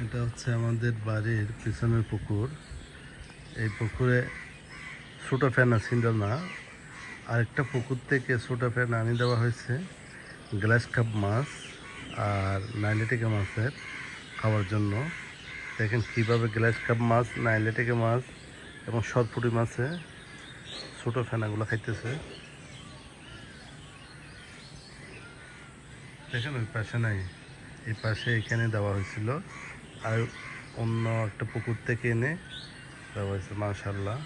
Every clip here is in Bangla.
এটা হচ্ছে আমাদের বাড়ির পিছনের পুকুর। এই পুকুরে ছোটো ফেনা ছিল না, আরেকটা পুকুর থেকে ছোটো ফেনা আনি দেওয়া হয়েছে গ্লাস কাপ মাছ আর নাইলেটিকা মাছের খাওয়ার জন্য। দেখেন কীভাবে গ্লাস কাপ মাছ, নাইলেটিকা মাছ এবং সরপুঁটি মাছে ছোটো ফেনাগুলো খাইতেছে। দেখেন ওই পাশে নাই, এই পাশে এখানে দেওয়া হয়েছিল, আর অন্য একটা পুকুর থেকে এনে দেওয়া হয়েছে। মাশাআল্লাহ,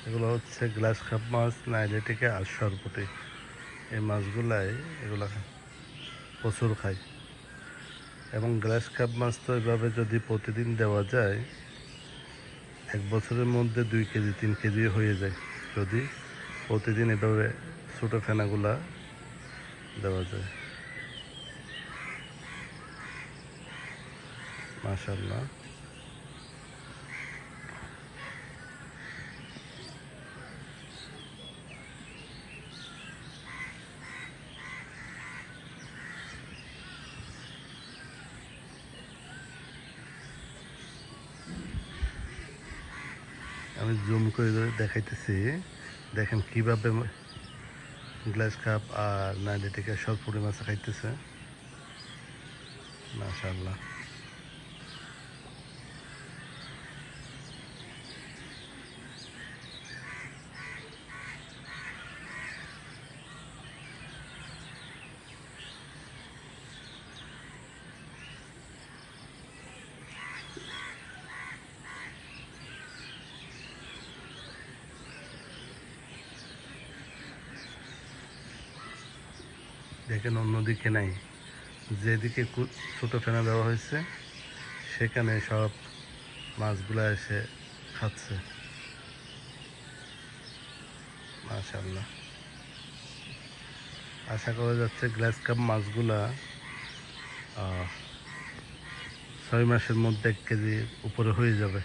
এগুলো হচ্ছে গ্লাস কাপ মাছ, নাইলেটিকা আর সরপুঁটি। এই মাছগুলাই এগুলা প্রচুর খায়। এবং গ্লাস কাপ মাছ তো এভাবে যদি প্রতিদিন দেওয়া যায়, 1 বছরের মধ্যে 2 কেজি 3 কেজি হয়ে যায়, যদি প্রতিদিন এভাবে ছোটো ফেনাগুলা দেওয়া যায়। মাশাআল্লাহ, আমি জুম করে দেখাইতেছি। দেখেন কিভাবে গ্লাস কাপ আর নাইলেটিকা সরপুঁটি মাছ খাইতেছে। মাশাআল্লাহ, দেখেন অন্যদিকে নাই, যেদিকে ছোটো ফেনা দেওয়া হয়েছে সেখানে সব মাছগুলো এসে খাচ্ছে। মাশাআল্লাহ, আশা করা যাচ্ছে গ্লাস কাপ মাছগুলা 6 মাসের মধ্যে 1 কেজির উপরে হয়ে যাবে।